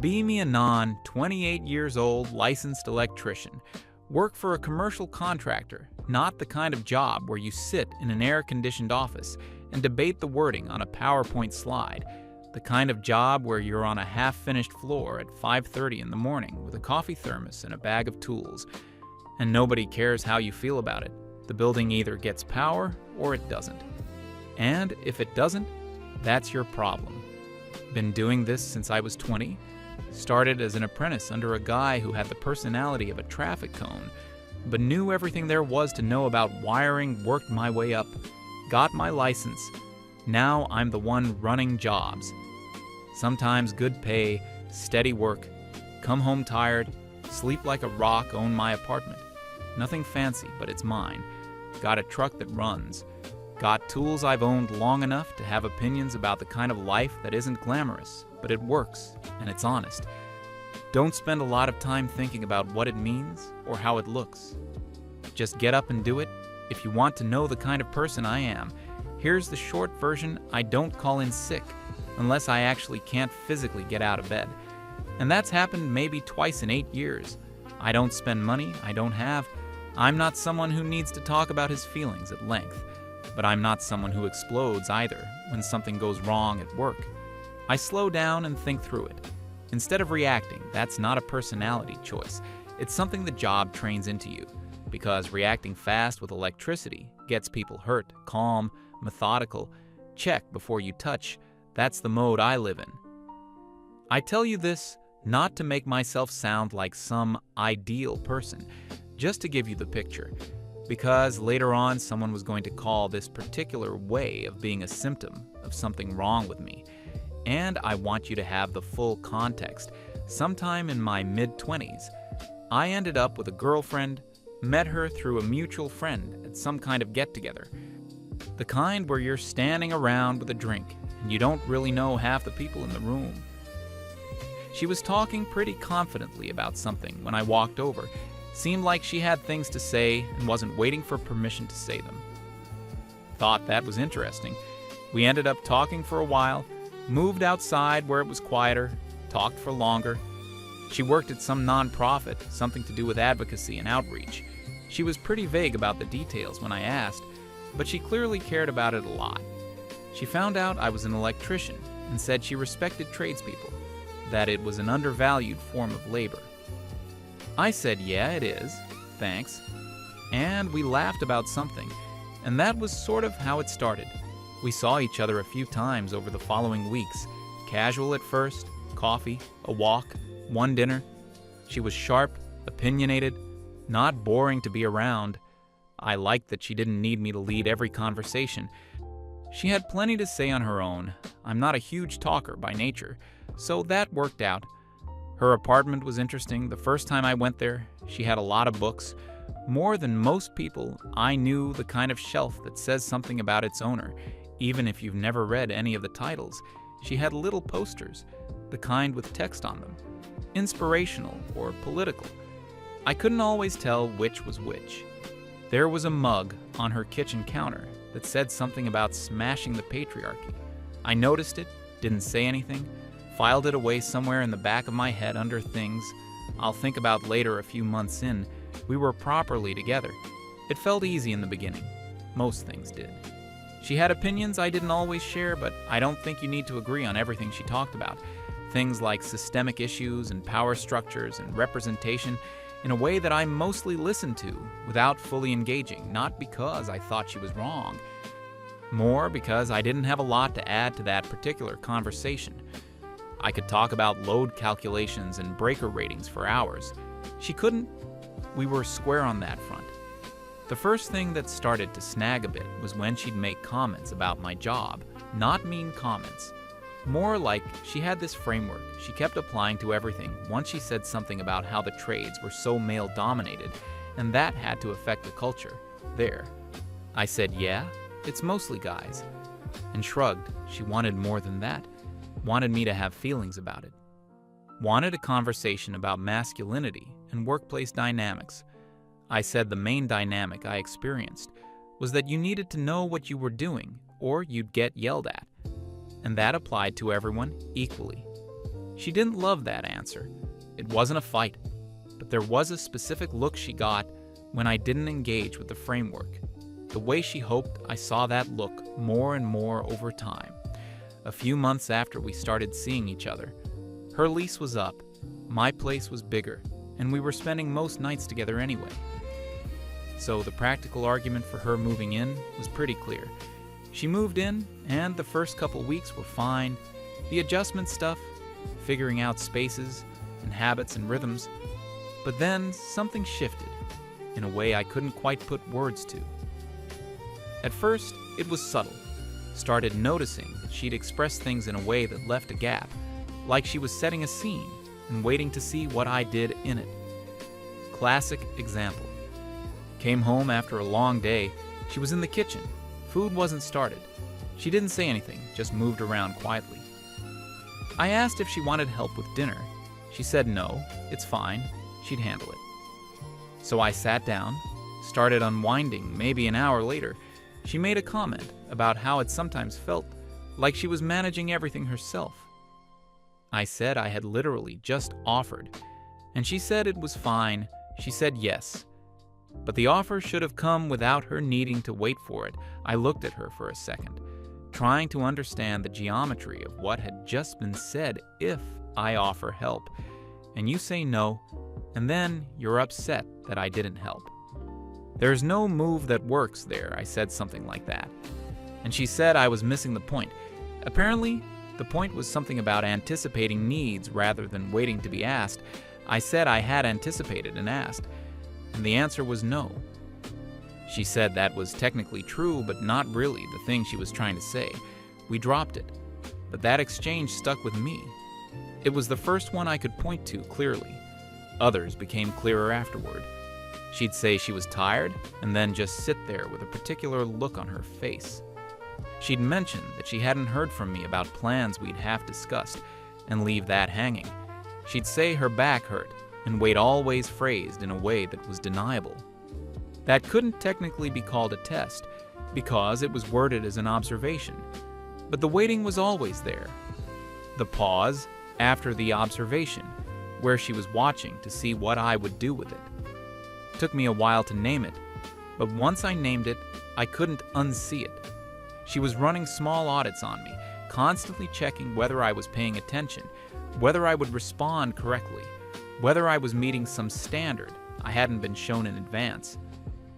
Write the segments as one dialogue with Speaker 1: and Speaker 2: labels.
Speaker 1: Be me a non, 28 years old licensed electrician. Work for a commercial contractor, not the kind of job where you sit in an air-conditioned office and debate the wording on a PowerPoint slide. The kind of job where you're on a half-finished floor at 5:30 in the morning with a coffee thermos and a bag of tools. And nobody cares how you feel about it. The building either gets power or it doesn't. And if it doesn't, that's your problem. Been doing this since I was 20. Started as an apprentice under a guy who had the personality of a traffic cone, but knew everything there was to know about wiring, worked my way up, got my license. Now I'm the one running jobs. Sometimes good pay, steady work, come home tired, sleep like a rock, own my apartment. Nothing fancy, but it's mine. Got a truck that runs. Got tools I've owned long enough to have opinions about the kind of life that isn't glamorous, but it works, and it's honest. Don't spend a lot of time thinking about what it means or how it looks. Just get up and do it. If you want to know the kind of person I am, here's the short version: I don't call in sick unless I actually can't physically get out of bed. And that's happened maybe twice in 8 years. I don't spend money I don't have. I'm not someone who needs to talk about his feelings at length, but I'm not someone who explodes either when something goes wrong at work. I slow down and think through it. Instead of reacting, that's not a personality choice. It's something the job trains into you, because reacting fast with electricity gets people hurt. Calm, methodical, check before you touch. That's the mode I live in. I tell you this not to make myself sound like some ideal person, just to give you the picture, because later on someone was going to call this particular way of being a symptom of something wrong with me. And I want you to have the full context. Sometime in my mid-20s, I ended up with a girlfriend, met her through a mutual friend at some kind of get-together. The kind where you're standing around with a drink and you don't really know half the people in the room. She was talking pretty confidently about something when I walked over. Seemed like she had things to say and wasn't waiting for permission to say them. Thought that was interesting. We ended up talking for a while, moved outside where it was quieter, talked for longer. She worked at some nonprofit, something to do with advocacy and outreach. She was pretty vague about the details when I asked, but she clearly cared about it a lot. She found out I was an electrician and said she respected tradespeople, that it was an undervalued form of labor. I said, yeah, it is, thanks, and we laughed about something, and that was sort of how it started. We saw each other a few times over the following weeks, casual at first, coffee, a walk, one dinner. She was sharp, opinionated, not boring to be around. I liked that she didn't need me to lead every conversation. She had plenty to say on her own. I'm not a huge talker by nature, so that worked out. Her apartment was interesting. The first time I went there, she had a lot of books. More than most people, I knew the kind of shelf that says something about its owner, even if you've never read any of the titles. She had little posters, the kind with text on them, inspirational or political. I couldn't always tell which was which. There was a mug on her kitchen counter that said something about smashing the patriarchy. I noticed it, didn't say anything, filed it away somewhere in the back of my head under things I'll think about later. A few months in, we were properly together. It felt easy in the beginning. Most things did. She had opinions I didn't always share, but I don't think you need to agree on everything she talked about. Things like systemic issues and power structures and representation in a way that I mostly listened to without fully engaging, not because I thought she was wrong, more because I didn't have a lot to add to that particular conversation. I could talk about load calculations and breaker ratings for hours. She couldn't. We were square on that front. The first thing that started to snag a bit was when she'd make comments about my job. Not mean comments. More like she had this framework she kept applying to everything once she said something about how the trades were so male-dominated, and that had to affect the culture there. I said, yeah, it's mostly guys, and shrugged. She wanted more than that. Wanted me to have feelings about it. Wanted a conversation about masculinity and workplace dynamics. I said the main dynamic I experienced was that you needed to know what you were doing or you'd get yelled at. And that applied to everyone equally. She didn't love that answer. It wasn't a fight, but there was a specific look she got when I didn't engage with the framework. The way she hoped, I saw that look more and more over time. A few months after we started seeing each other, her lease was up, my place was bigger, and we were spending most nights together anyway. So the practical argument for her moving in was pretty clear. She moved in, and the first couple weeks were fine. The adjustment stuff, figuring out spaces and habits and rhythms. But then something shifted in a way I couldn't quite put words to. At first, it was subtle. Started noticing that she'd express things in a way that left a gap, like she was setting a scene and waiting to see what I did in it. Classic example. Came home after a long day. She was in the kitchen. Food wasn't started. She didn't say anything, just moved around quietly. I asked if she wanted help with dinner. She said no, it's fine, she'd handle it. So I sat down, started unwinding. Maybe an hour later, she made a comment about how it sometimes felt like she was managing everything herself. I said I had literally just offered, and she said it was fine. She said yes. But the offer should have come without her needing to wait for it. I looked at her for a second, trying to understand the geometry of what had just been said. If I offer help, and you say no, and then you're upset that I didn't help. There's no move that works there, I said something like that. And she said I was missing the point. Apparently, the point was something about anticipating needs rather than waiting to be asked. I said I had anticipated and asked, and the answer was no. She said that was technically true, but not really the thing she was trying to say. We dropped it, but that exchange stuck with me. It was the first one I could point to clearly. Others became clearer afterward. She'd say she was tired, and then just sit there with a particular look on her face. She'd mention that she hadn't heard from me about plans we'd half discussed, and leave that hanging. She'd say her back hurt, and wait always phrased in a way that was deniable. That couldn't technically be called a test, because it was worded as an observation. But the waiting was always there. The pause after the observation, where she was watching to see what I would do with it. Took me a while to name it, but once I named it, I couldn't unsee it. She was running small audits on me, constantly checking whether I was paying attention, whether I would respond correctly, whether I was meeting some standard I hadn't been shown in advance.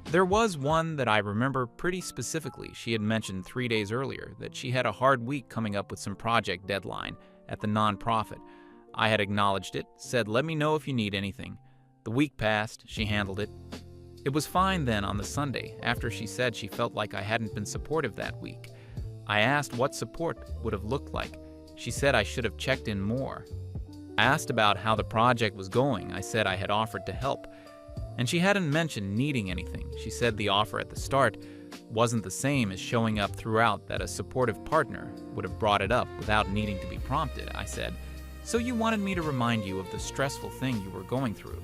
Speaker 1: There was one that I remember pretty specifically. She had mentioned 3 days earlier that she had a hard week coming up with some project deadline at the nonprofit. I had acknowledged it, said let me know if you need anything. The week passed, she handled it. It was fine then on the Sunday, after she said she felt like I hadn't been supportive that week. I asked what support would have looked like. She said I should have checked in more. Asked about how the project was going. I said I had offered to help. And she hadn't mentioned needing anything. She said the offer at the start wasn't the same as showing up throughout, that a supportive partner would have brought it up without needing to be prompted. I said, so you wanted me to remind you of the stressful thing you were going through?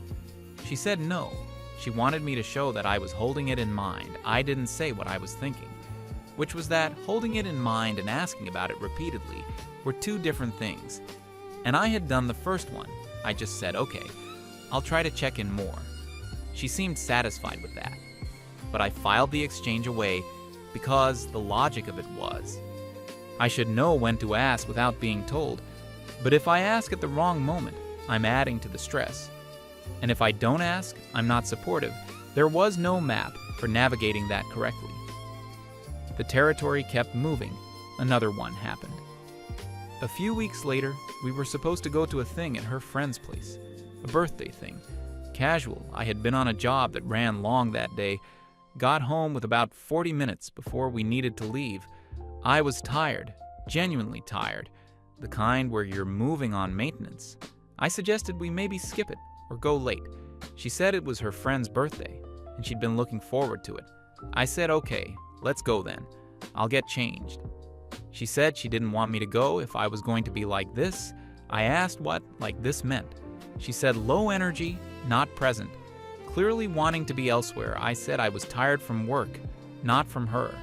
Speaker 1: She said no. She wanted me to show that I was holding it in mind. I didn't say what I was thinking, which was that holding it in mind and asking about it repeatedly were two different things. And I had done the first one. I just said, okay, I'll try to check in more. She seemed satisfied with that. But I filed the exchange away because the logic of it was, I should know when to ask without being told. But if I ask at the wrong moment, I'm adding to the stress. And if I don't ask, I'm not supportive. There was no map for navigating that correctly. The territory kept moving. Another one happened. A few weeks later, we were supposed to go to a thing at her friend's place, a birthday thing. Casual. I had been on a job that ran long that day. Got home with about 40 minutes before we needed to leave. I was tired, genuinely tired, the kind where you're moving on maintenance. I suggested we maybe skip it or go late. She said it was her friend's birthday, and she'd been looking forward to it. I said, okay, let's go then. I'll get changed. She said she didn't want me to go if I was going to be like this. I asked what like this meant. She said low energy, not present. Clearly wanting to be elsewhere, I said I was tired from work, not from her.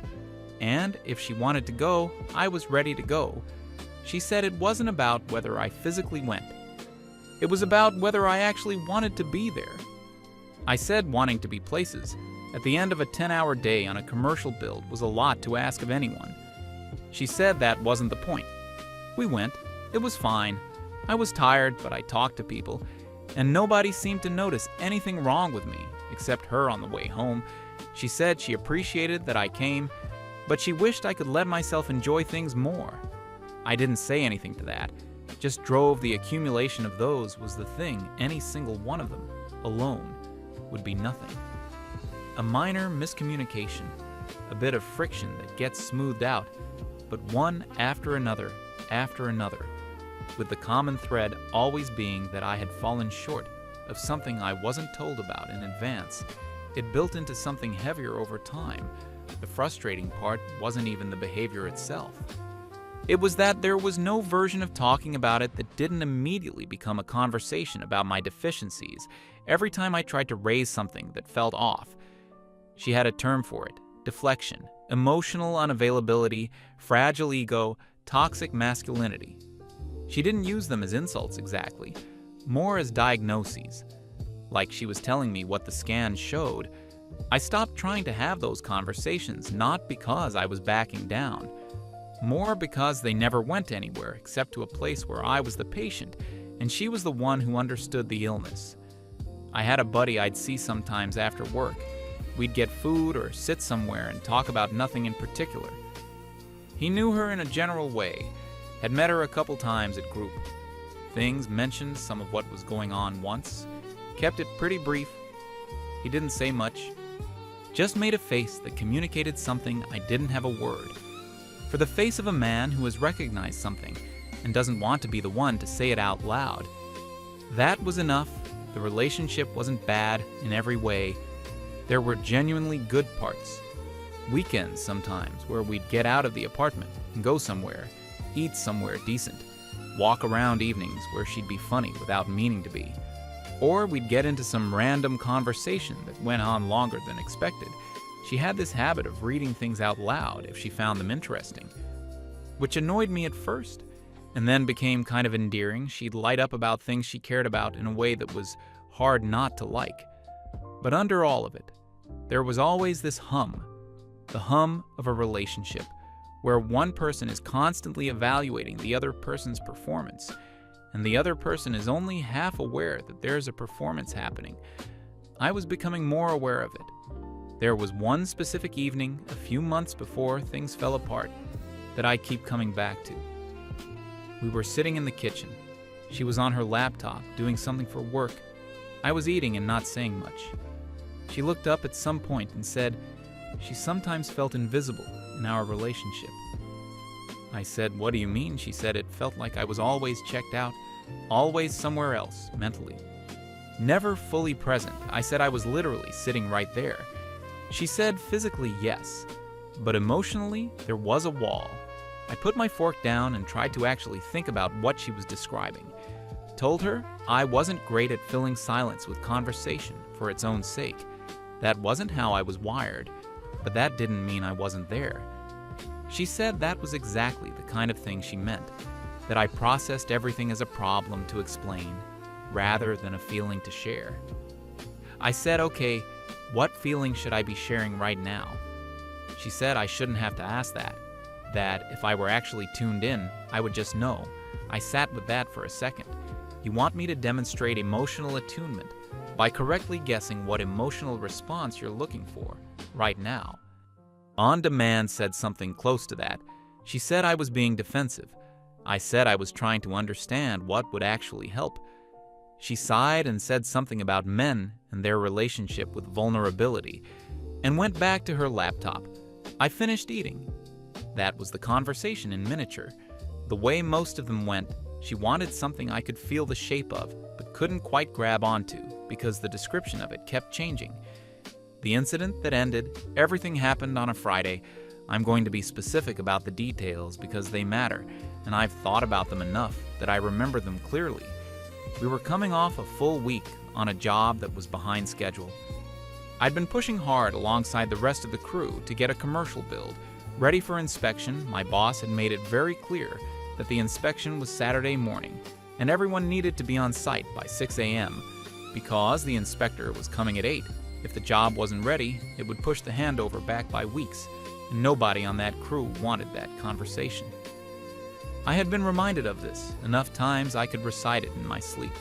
Speaker 1: And if she wanted to go, I was ready to go. She said it wasn't about whether I physically went. It was about whether I actually wanted to be there. I said wanting to be places at the end of a 10-hour day on a commercial build was a lot to ask of anyone. She said that wasn't the point. We went. It was fine. I was tired, but I talked to people, and nobody seemed to notice anything wrong with me, except her on the way home. She said she appreciated that I came, but she wished I could let myself enjoy things more. I didn't say anything to that, just drove the accumulation of those was the thing. Any single one of them, alone, would be nothing. A minor miscommunication, a bit of friction that gets smoothed out, but one after another, with the common thread always being that I had fallen short of something I wasn't told about in advance. It built into something heavier over time. The frustrating part wasn't even the behavior itself. It was that there was no version of talking about it that didn't immediately become a conversation about my deficiencies every time I tried to raise something that felt off. She had a term for it: deflection, emotional unavailability, fragile ego, toxic masculinity. She didn't use them as insults exactly, more as diagnoses. Like she was telling me what the scan showed. I stopped trying to have those conversations, not because I was backing down, more because they never went anywhere except to a place where I was the patient and she was the one who understood the illness. I had a buddy I'd see sometimes after work. We'd get food or sit somewhere and talk about nothing in particular. He knew her in a general way, had met her a couple times at group. Things mentioned some of what was going on once, kept it pretty brief. He didn't say much, just made a face that communicated something I didn't have a word. For the face of a man who has recognized something and doesn't want to be the one to say it out loud. That was enough. The relationship wasn't bad in every way. There were genuinely good parts. Weekends sometimes where we'd get out of the apartment and go somewhere, eat somewhere decent, walk around evenings where she'd be funny without meaning to be. Or we'd get into some random conversation that went on longer than expected. She had this habit of reading things out loud if she found them interesting, which annoyed me at first, and then became kind of endearing. She'd light up about things she cared about in a way that was hard not to like. But under all of it, there was always this hum, the hum of a relationship, where one person is constantly evaluating the other person's performance, and the other person is only half aware that there's a performance happening. I was becoming more aware of it. There was one specific evening, a few months before things fell apart, that I keep coming back to. We were sitting in the kitchen. She was on her laptop, doing something for work. I was eating and not saying much. She looked up at some point and said she sometimes felt invisible in our relationship. I said, "What do you mean?" She said it felt like I was always checked out, always somewhere else, mentally. Never fully present. I said I was literally sitting right there. She said physically yes, but emotionally there was a wall. I put my fork down and tried to actually think about what she was describing. Told her I wasn't great at filling silence with conversation for its own sake. That wasn't how I was wired, but that didn't mean I wasn't there. She said that was exactly the kind of thing she meant, that I processed everything as a problem to explain, rather than a feeling to share. I said, okay, what feeling should I be sharing right now? She said I shouldn't have to ask that if I were actually tuned in, I would just know. I sat with that for a second. You want me to demonstrate emotional attunement by correctly guessing what emotional response you're looking for right now. On Demand said something close to that. She said I was being defensive. I said I was trying to understand what would actually help. She sighed and said something about men and their relationship with vulnerability, and went back to her laptop. I finished eating. That was the conversation in miniature. The way most of them went, she wanted something I could feel the shape of, but couldn't quite grab onto because the description of it kept changing. The incident that ended, everything happened on a Friday. I'm going to be specific about the details because they matter, and I've thought about them enough that I remember them clearly. We were coming off a full week on a job that was behind schedule. I'd been pushing hard alongside the rest of the crew to get a commercial build ready for inspection. My boss had made it very clear that the inspection was Saturday morning, and everyone needed to be on site by 6 a.m. because the inspector was coming at 8. If the job wasn't ready, it would push the handover back by weeks, and nobody on that crew wanted that conversation. I had been reminded of this enough times I could recite it in my sleep.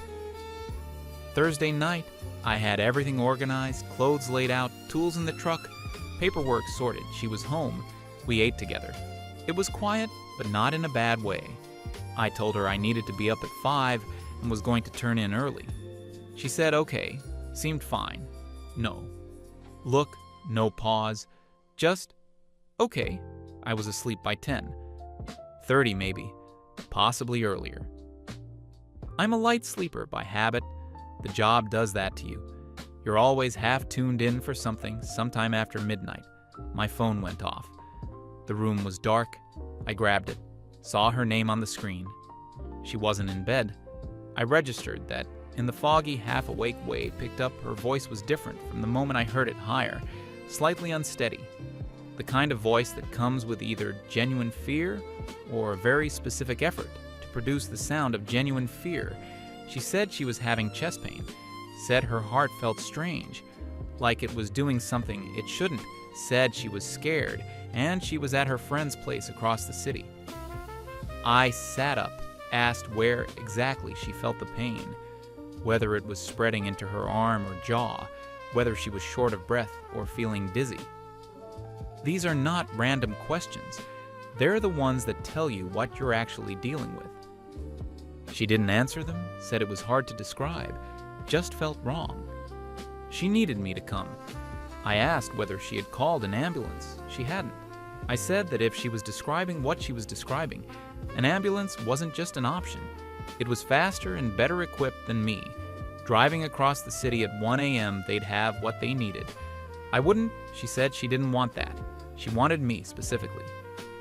Speaker 1: Thursday night, I had everything organized, clothes laid out, tools in the truck, paperwork sorted. She was home. We ate together. It was quiet, but not in a bad way. I told her I needed to be up at 5 and was going to turn in early. She said okay, seemed fine. No. Look, no pause. Just, okay. I was asleep by 10:30 maybe, possibly earlier. I'm a light sleeper by habit. The job does that to you. You're always half tuned in for something sometime after midnight. My phone went off. The room was dark. I grabbed it, saw her name on the screen. She wasn't in bed. I registered that in the foggy, half-awake way picked up her voice was different from the moment I heard it higher, slightly unsteady. The kind of voice that comes with either genuine fear or a very specific effort to produce the sound of genuine fear. She said she was having chest pain, said her heart felt strange, like it was doing something it shouldn't, said she was scared, and she was at her friend's place across the city. I sat up, asked where exactly she felt the pain, whether it was spreading into her arm or jaw, whether she was short of breath or feeling dizzy. These are not random questions. They're the ones that tell you what you're actually dealing with. She didn't answer them, said it was hard to describe, just felt wrong. She needed me to come. I asked whether she had called an ambulance. She hadn't. I said that if she was describing what she was describing, an ambulance wasn't just an option. It was faster and better equipped than me. Driving across the city at 1 a.m., they'd have what they needed. I wouldn't. She said she didn't want that. She wanted me specifically.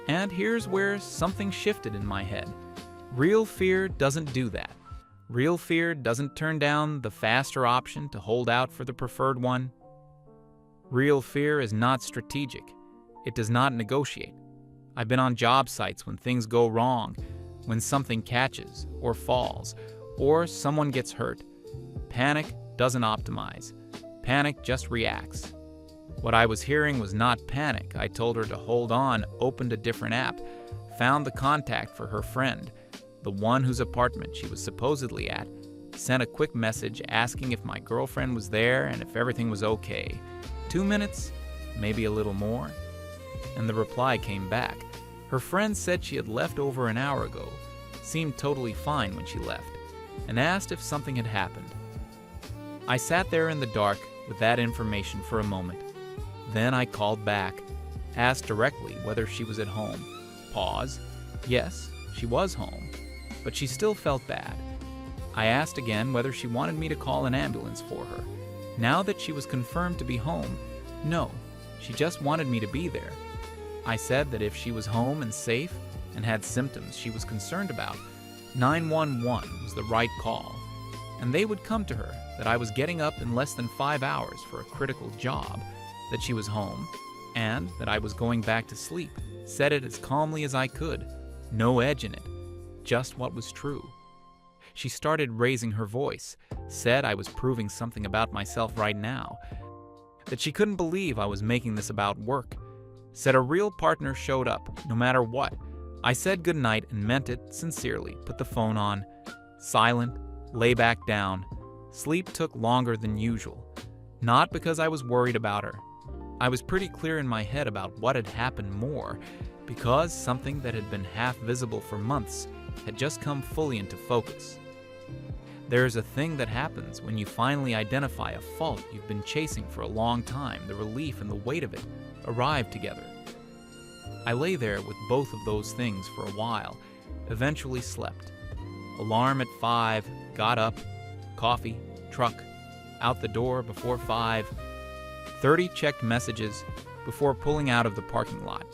Speaker 1: And here's where something shifted in my head. Real fear doesn't do that. Real fear doesn't turn down the faster option to hold out for the preferred one. Real fear is not strategic. It does not negotiate. I've been on job sites when things go wrong, when something catches or falls, or someone gets hurt. Panic doesn't optimize. Panic just reacts. What I was hearing was not panic. I told her to hold on, opened a different app, found the contact for her friend, the one whose apartment she was supposedly at, sent a quick message asking if my girlfriend was there and if everything was okay. 2 minutes, maybe a little more, and the reply came back. Her friend said she had left over an hour ago, seemed totally fine when she left, and asked if something had happened. I sat there in the dark with that information for a moment. Then I called back, asked directly whether she was at home. Pause. Yes, she was home, but she still felt bad. I asked again whether she wanted me to call an ambulance for her. Now that she was confirmed to be home, no, she just wanted me to be there. I said that if she was home and safe and had symptoms she was concerned about, 911 was the right call, and they would come to her, that I was getting up in less than 5 hours for a critical job, that she was home, and that I was going back to sleep. Said it as calmly as I could, no edge in it, just what was true. She started raising her voice, said I was proving something about myself right now, that she couldn't believe I was making this about work, said a real partner showed up, no matter what. I said goodnight and meant it sincerely, put the phone on, silent, lay back down. Sleep took longer than usual, not because I was worried about her. I was pretty clear in my head about what had happened more, because something that had been half visible for months had just come fully into focus. There is a thing that happens when you finally identify a fault you've been chasing for a long time. The relief and the weight of it arrive together. I lay there with both of those things for a while, eventually slept. Alarm at 5, got up, coffee, truck, out the door before 5, 30 checked messages before pulling out of the parking lot.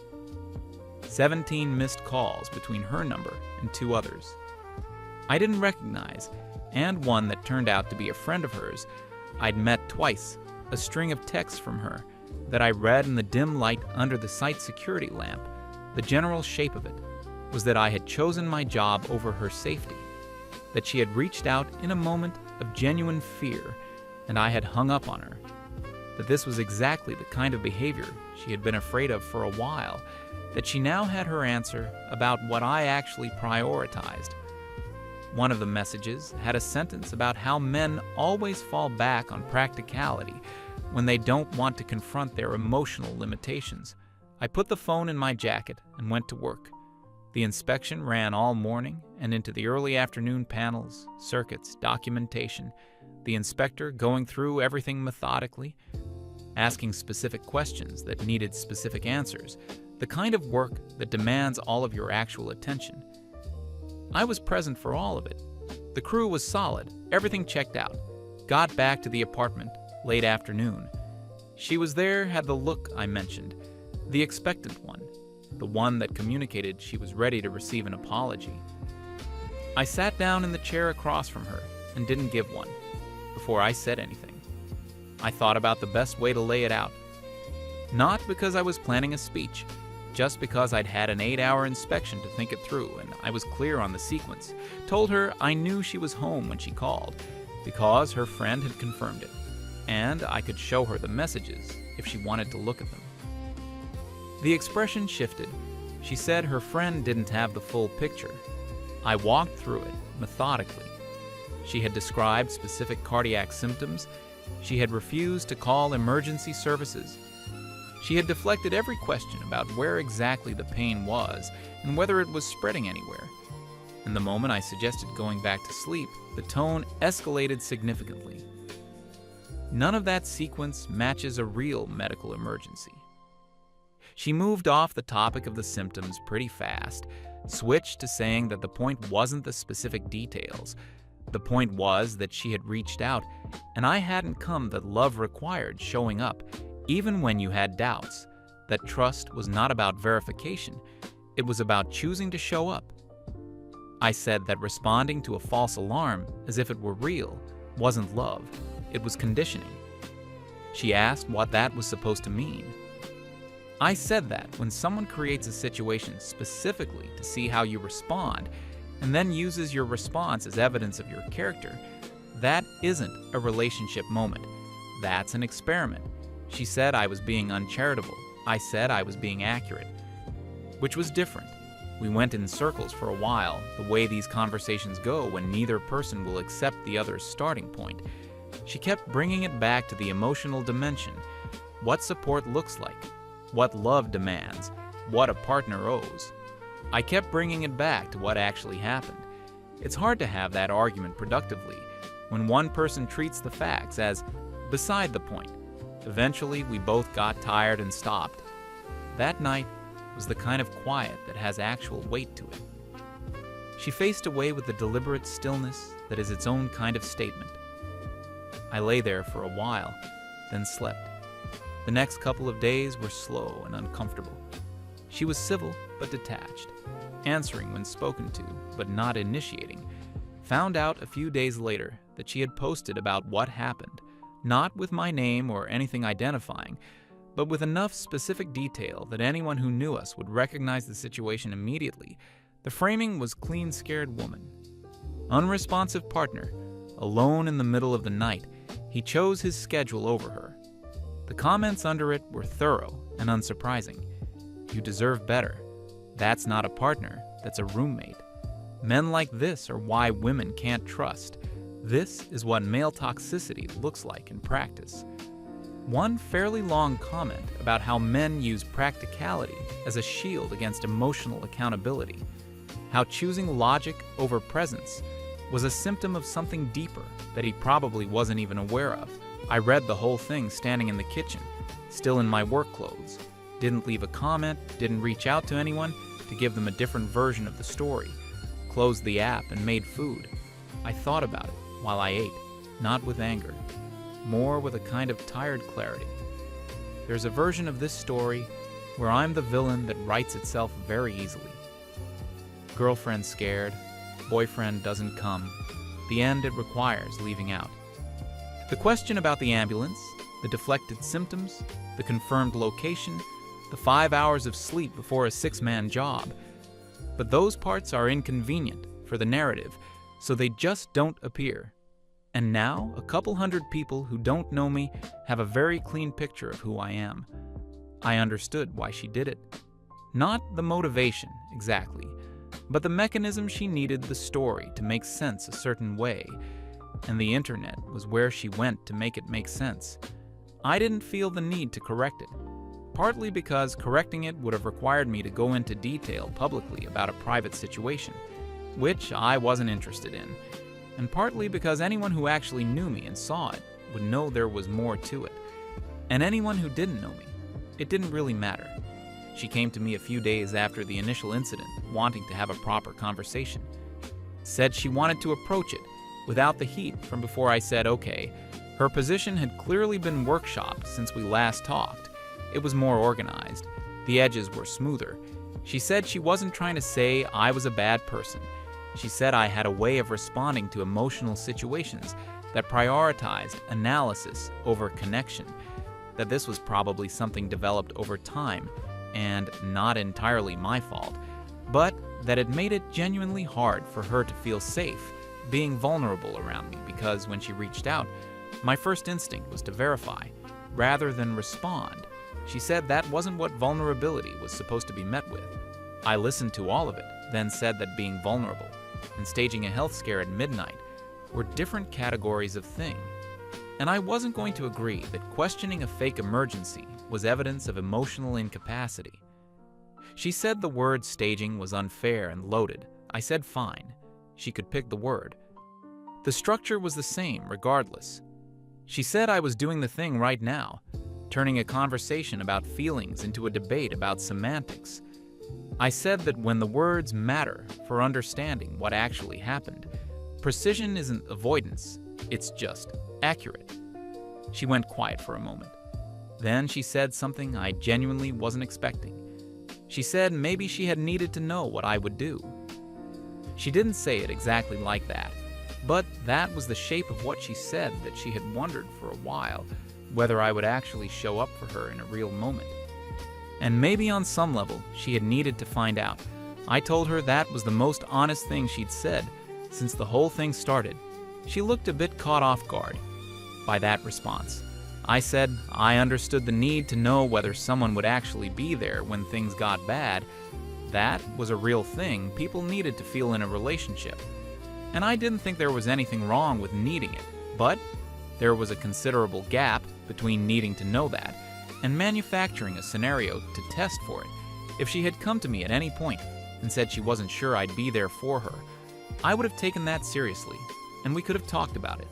Speaker 1: 17 missed calls between her number and 2 others I didn't recognize, and one that turned out to be a friend of hers I'd met twice, a string of texts from her that I read in the dim light under the site security lamp, the general shape of it. was that I had chosen my job over her safety, that she had reached out in a moment of genuine fear and I had hung up on her, that this was exactly the kind of behavior she had been afraid of for a while, that she now had her answer about what I actually prioritized. One of the messages had a sentence about how men always fall back on practicality when they don't want to confront their emotional limitations. I put the phone in my jacket and went to work. The inspection ran all morning and into the early afternoon panels, circuits, documentation, the inspector going through everything methodically, asking specific questions that needed specific answers, the kind of work that demands all of your actual attention. I was present for all of it. The crew was solid, everything checked out. Got back to the apartment late afternoon. She was there, had the look I mentioned, the expectant one, the one that communicated she was ready to receive an apology. I sat down in the chair across from her and didn't give one before I said anything. I thought about the best way to lay it out. Not because I was planning a speech, just because I'd had an 8-hour inspection to think it through and I was clear on the sequence. Told her I knew she was home when she called, because her friend had confirmed it, and I could show her the messages if she wanted to look at them. The expression shifted. She said her friend didn't have the full picture. I walked through it methodically. She had described specific cardiac symptoms. She had refused to call emergency services. She had deflected every question about where exactly the pain was and whether it was spreading anywhere. And the moment I suggested going back to sleep, the tone escalated significantly. None of that sequence matches a real medical emergency. She moved off the topic of the symptoms pretty fast, switched to saying that the point wasn't the specific details. The point was that she had reached out, and I hadn't come that love required showing up, even when you had doubts, that trust was not about verification, it was about choosing to show up. I said that responding to a false alarm as if it were real wasn't love, it was conditioning. She asked what that was supposed to mean. I said that when someone creates a situation specifically to see how you respond, and then uses your response as evidence of your character, that isn't a relationship moment. That's an experiment. She said I was being uncharitable. I said I was being accurate, which was different. We went in circles for a while, the way these conversations go when neither person will accept the other's starting point. She kept bringing it back to the emotional dimension, what support looks like, what love demands, what a partner owes. I kept bringing it back to what actually happened. It's hard to have that argument productively when one person treats the facts as beside the point. Eventually, we both got tired and stopped. That night was the kind of quiet that has actual weight to it. She faced away with the deliberate stillness that is its own kind of statement. I lay there for a while, then slept. The next couple of days were slow and uncomfortable. She was civil but detached, answering when spoken to but not initiating. Found out a few days later that she had posted about what happened, not with my name or anything identifying, but with enough specific detail that anyone who knew us would recognize the situation immediately. The framing was clean scared woman. Unresponsive partner, alone in the middle of the night, he chose his schedule over her. The comments under it were thorough and unsurprising. You deserve better. That's not a partner, that's a roommate. Men like this are why women can't trust. This is what male toxicity looks like in practice. One fairly long comment about how men use practicality as a shield against emotional accountability. How choosing logic over presence was a symptom of something deeper that he probably wasn't even aware of. I read the whole thing standing in the kitchen, still in my work clothes. Didn't leave a comment, didn't reach out to anyone to give them a different version of the story. Closed the app and made food. I thought about it while I ate, not with anger, more with a kind of tired clarity. There's a version of this story where I'm the villain that writes itself very easily. Girlfriend scared, boyfriend doesn't come. The end it requires leaving out. The question about the ambulance, the deflected symptoms, the confirmed location, the 5 hours of sleep before a 6-man job. but those parts are inconvenient for the narrative, so they just don't appear. And now, a couple hundred people who don't know me have a very clean picture of who I am. I understood why she did it. Not the motivation, exactly, but the mechanism she needed the story to make sense a certain way, and the internet was where she went to make it make sense. I didn't feel the need to correct it, partly because correcting it would have required me to go into detail publicly about a private situation, which I wasn't interested in, and partly because anyone who actually knew me and saw it would know there was more to it, and anyone who didn't know me, it didn't really matter. She came to me a few days after the initial incident, wanting to have a proper conversation. Said she wanted to approach it without the heat from before I said okay. Her position had clearly been workshopped since we last talked. It was more organized. The edges were smoother. She said she wasn't trying to say I was a bad person. She said I had a way of responding to emotional situations that prioritized analysis over connection, that this was probably something developed over time and not entirely my fault, but that it made it genuinely hard for her to feel safe being vulnerable around me because when she reached out, my first instinct was to verify rather than respond. She said that wasn't what vulnerability was supposed to be met with. I listened to all of it, then said that being vulnerable and staging a health scare at midnight were different categories of thing. And I wasn't going to agree that questioning a fake emergency was evidence of emotional incapacity. She said the word staging was unfair and loaded. I said fine. She could pick the word. The structure was the same regardless. She said I was doing the thing right now, turning a conversation about feelings into a debate about semantics. I said that when the words matter for understanding what actually happened, precision isn't avoidance, it's just accurate. She went quiet for a moment. Then she said something I genuinely wasn't expecting. She said maybe she had needed to know what I would do. She didn't say it exactly like that, but that was the shape of what she said, that she had wondered for a while whether I would actually show up for her in a real moment. And maybe on some level, she had needed to find out. I told her that was the most honest thing she'd said since the whole thing started. She looked a bit caught off guard by that response. I said I understood the need to know whether someone would actually be there when things got bad. That was a real thing people needed to feel in a relationship. And I didn't think there was anything wrong with needing it, but there was a considerable gap between needing to know that and manufacturing a scenario to test for it. If she had come to me at any point and said she wasn't sure I'd be there for her, I would have taken that seriously, and we could have talked about it.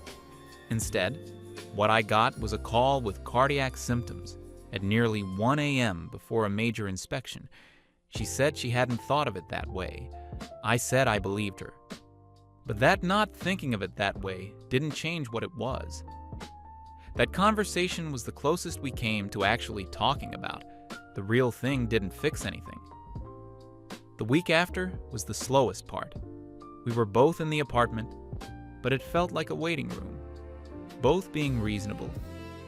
Speaker 1: Instead, what I got was a call with cardiac symptoms at nearly 1 a.m. before a major inspection. She said she hadn't thought of it that way. I said I believed her. But that not thinking of it that way didn't change what it was. That conversation was the closest we came to actually talking about. The real thing didn't fix anything. The week after was the slowest part. We were both in the apartment, but it felt like a waiting room. Both being reasonable,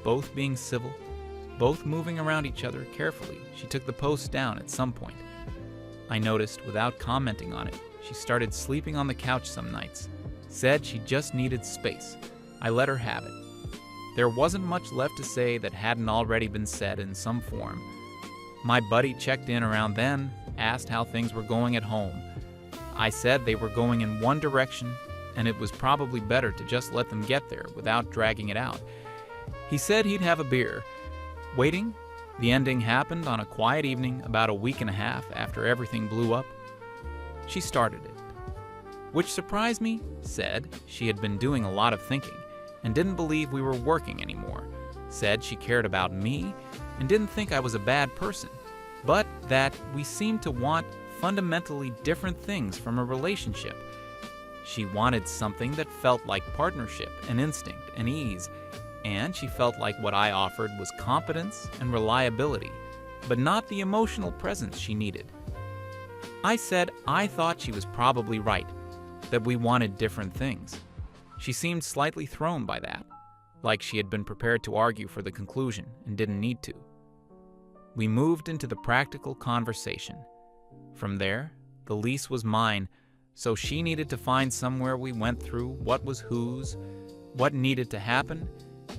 Speaker 1: both being civil, both moving around each other carefully. She took the post down at some point. I noticed, without commenting on it, she started sleeping on the couch some nights. Said she just needed space. I let her have it. There wasn't much left to say that hadn't already been said in some form. My buddy checked in around then, asked how things were going at home. I said they were going in one direction, and it was probably better to just let them get there without dragging it out. He said he'd have a beer. Waiting, the ending happened on a quiet evening about a week and a half after everything blew up. She started it. Which surprised me, said she had been doing a lot of thinking and didn't believe we were working anymore. Said she cared about me and didn't think I was a bad person, but that we seemed to want fundamentally different things from a relationship. She wanted something that felt like partnership and instinct and ease, and she felt like what I offered was competence and reliability, but not the emotional presence she needed. I said I thought she was probably right, that we wanted different things. She seemed slightly thrown by that, like she had been prepared to argue for the conclusion and didn't need to. We moved into the practical conversation. From there, The lease was mine, so she needed to find somewhere. We went through what was whose, what needed to happen,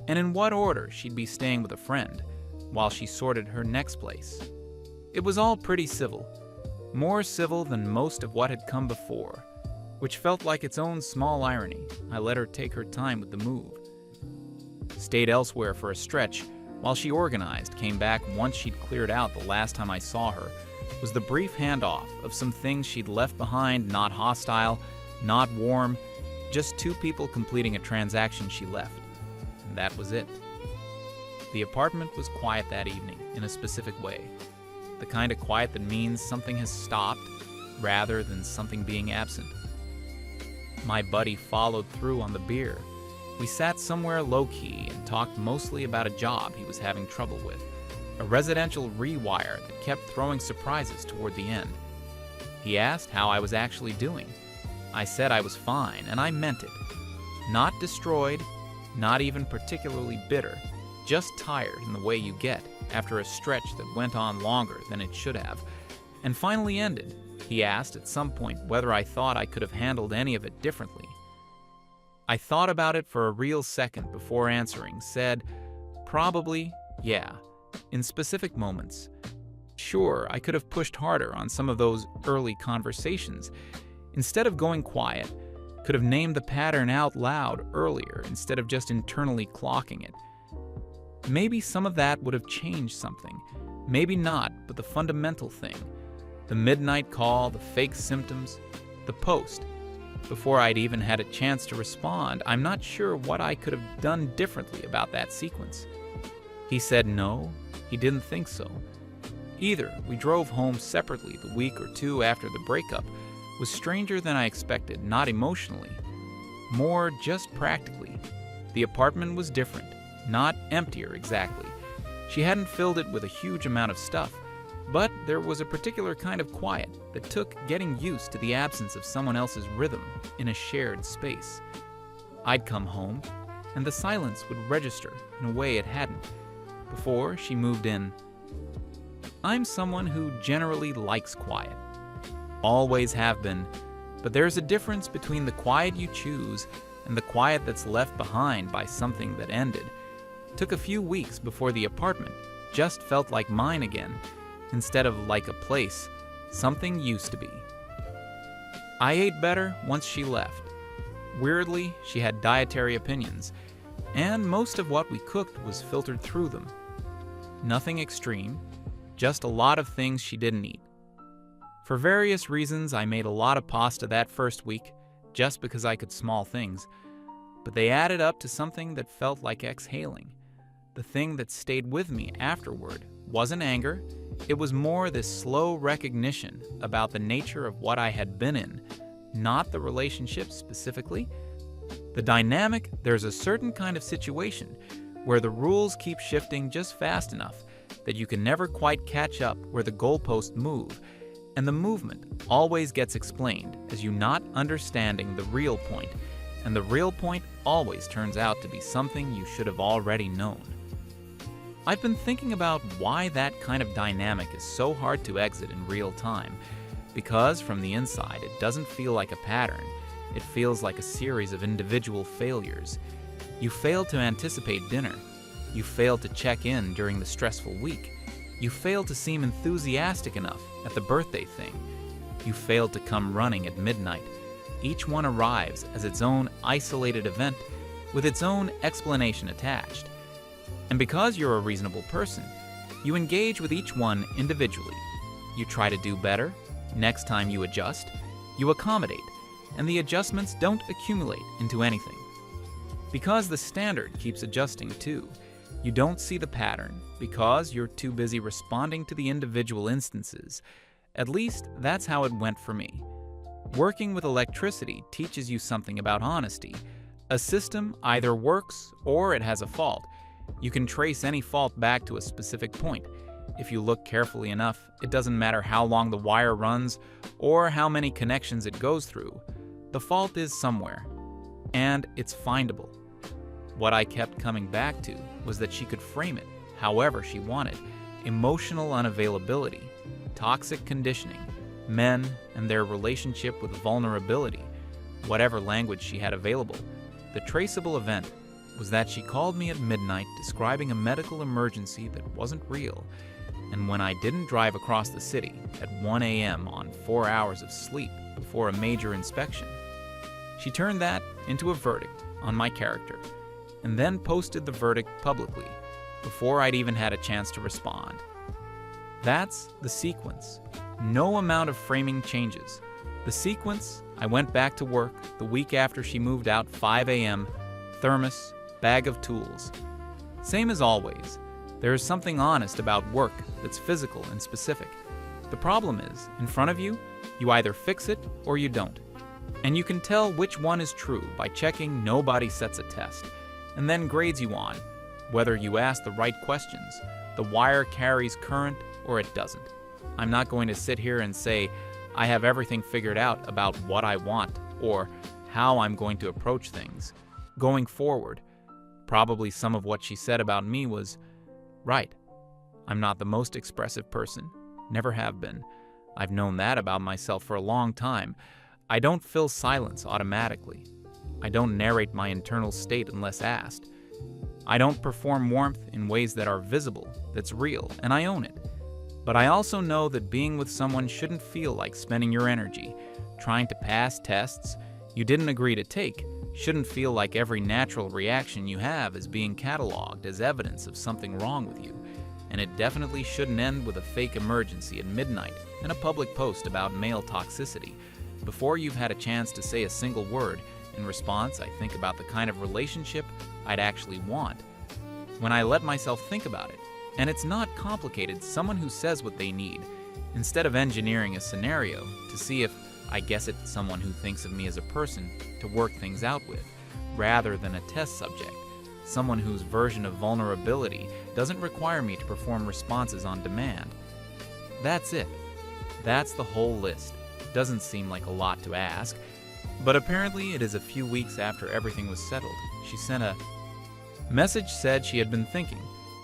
Speaker 1: and in what order she'd be staying with a friend while she sorted her next place. It was all pretty civil, more civil than most of what had come before, which felt like its own small irony. I let her take her time with the move. Stayed elsewhere for a stretch while she organized, came back once she'd cleared out. The last time I saw her was the brief handoff of some things she'd left behind, not hostile, not warm, just two people completing a transaction she left. And that was it. The apartment was quiet that evening in a specific way. The kind of quiet that means something has stopped rather than something being absent. My buddy followed through on the beer. We sat somewhere low-key and talked mostly about a job he was having trouble with, a residential rewire that kept throwing surprises toward the end. He asked how I was actually doing. I said I was fine, and I meant it. Not destroyed, not even particularly bitter, just tired in the way you get after a stretch that went on longer than it should have, and finally ended. He asked at some point whether I thought I could have handled any of it differently. I thought about it for a real second before answering, said, probably, yeah, in specific moments. Sure, I could have pushed harder on some of those early conversations. Instead of going quiet, could have named the pattern out loud earlier instead of just internally clocking it. Maybe some of that would have changed something. Maybe not, but the fundamental thing, the midnight call, the fake symptoms, the post, before I'd even had a chance to respond, I'm not sure what I could have done differently about that sequence. He said no, he didn't think so. Either we drove home separately the week or two after the breakup was stranger than I expected, not emotionally, more just practically. The apartment was different, not emptier exactly. She hadn't filled it with a huge amount of stuff, but there was a particular kind of quiet that took getting used to the absence of someone else's rhythm in a shared space. I'd come home, and the silence would register in a way it hadn't before she moved in. I'm someone who generally likes quiet. Always have been, but there's a difference between the quiet you choose and the quiet that's left behind by something that ended. It took a few weeks before the apartment just felt like mine again, instead of like a place something used to be. I ate better once she left. Weirdly, she had dietary opinions, and most of what we cooked was filtered through them. Nothing extreme, just a lot of things she didn't eat. For various reasons, I made a lot of pasta that first week, just because I could small things, but they added up to something that felt like exhaling. The thing that stayed with me afterward wasn't anger, it was more this slow recognition about the nature of what I had been in, not the relationship specifically. The dynamic, there's a certain kind of situation where the rules keep shifting just fast enough that you can never quite catch up where the goalposts move, and the movement always gets explained as you not understanding the real point, and the real point always turns out to be something you should have already known. I've been thinking about why that kind of dynamic is so hard to exit in real time, because from the inside it doesn't feel like a pattern, it feels like a series of individual failures. You failed to anticipate dinner, you failed to check in during the stressful week, you failed to seem enthusiastic enough at the birthday thing, you failed to come running at midnight. Each one arrives as its own isolated event with its own explanation attached. And because you're a reasonable person, you engage with each one individually. You try to do better, next time you adjust, you accommodate, and the adjustments don't accumulate into anything. Because the standard keeps adjusting too, you don't see the pattern because you're too busy responding to the individual instances. At least that's how it went for me. Working with electricity teaches you something about honesty. A system either works or it has a fault. You can trace any fault back to a specific point. If you look carefully enough, it doesn't matter how long the wire runs or how many connections it goes through. The fault is somewhere, and it's findable. What I kept coming back to was that she could frame it however she wanted. Emotional unavailability, toxic conditioning, men, and their relationship with vulnerability, whatever language she had available. The traceable event was that she called me at midnight describing a medical emergency that wasn't real, and when I didn't drive across the city at 1 a.m. on 4 hours of sleep before a major inspection. She turned that into a verdict on my character, and then posted the verdict publicly before I'd even had a chance to respond. That's the sequence. No amount of framing changes. The sequence: I went back to work the week after she moved out, 5 a.m., thermos, bag of tools. Same as always. There is something honest about work that's physical and specific. The problem is, in front of you, you either fix it or you don't. And you can tell which one is true by checking nobody sets a test, and then grades you on whether you ask the right questions, the wire carries current, or it doesn't. I'm not going to sit here and say I have everything figured out about what I want or how I'm going to approach things. Going forward, probably some of what she said about me was right. I'm not the most expressive person, never have been. I've known that about myself for a long time. I don't fill silence automatically. I don't narrate my internal state unless asked. I don't perform warmth in ways that are visible, that's real, and I own it. But I also know that being with someone shouldn't feel like spending your energy trying to pass tests you didn't agree to take. Shouldn't feel like every natural reaction you have is being cataloged as evidence of something wrong with you. And it definitely shouldn't end with a fake emergency at midnight and a public post about male toxicity. Before you've had a chance to say a single word, in response, I think about the kind of relationship I'd actually want. When I let myself think about it, and it's not complicated, someone who says what they need, instead of engineering a scenario to see if I guess it's someone who thinks of me as a person to work things out with, rather than a test subject, someone whose version of vulnerability doesn't require me to perform responses on demand. That's it. That's the whole list. Doesn't seem like a lot to ask, but apparently it is a few weeks after everything was settled. She sent a message, said she had been thinking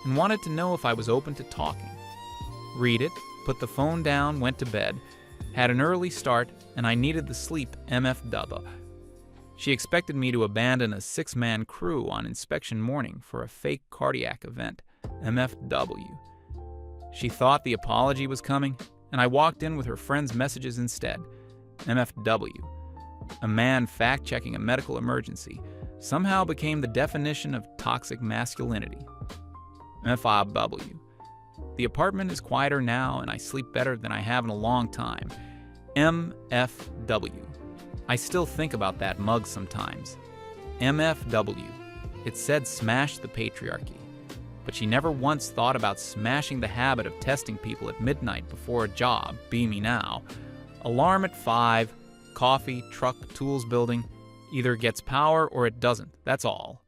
Speaker 1: and wanted to know if I was open to talking. Read it, put the phone down, went to bed, had an early start, and I needed the sleep MFW. She expected me to abandon a 6-man crew on inspection morning for a fake cardiac event, MFW. She thought the apology was coming, and I walked in with her friend's messages instead, MFW. A man fact-checking a medical emergency somehow became the definition of toxic masculinity. FIW. The apartment is quieter now and I sleep better than I have in a long time. MFW. I still think about that mug sometimes. MFW. It said smash the patriarchy. But she never once thought about smashing the habit of testing people at midnight before a job, be me now. Alarm at 5, coffee, truck, tools building. Either gets power or it doesn't, that's all.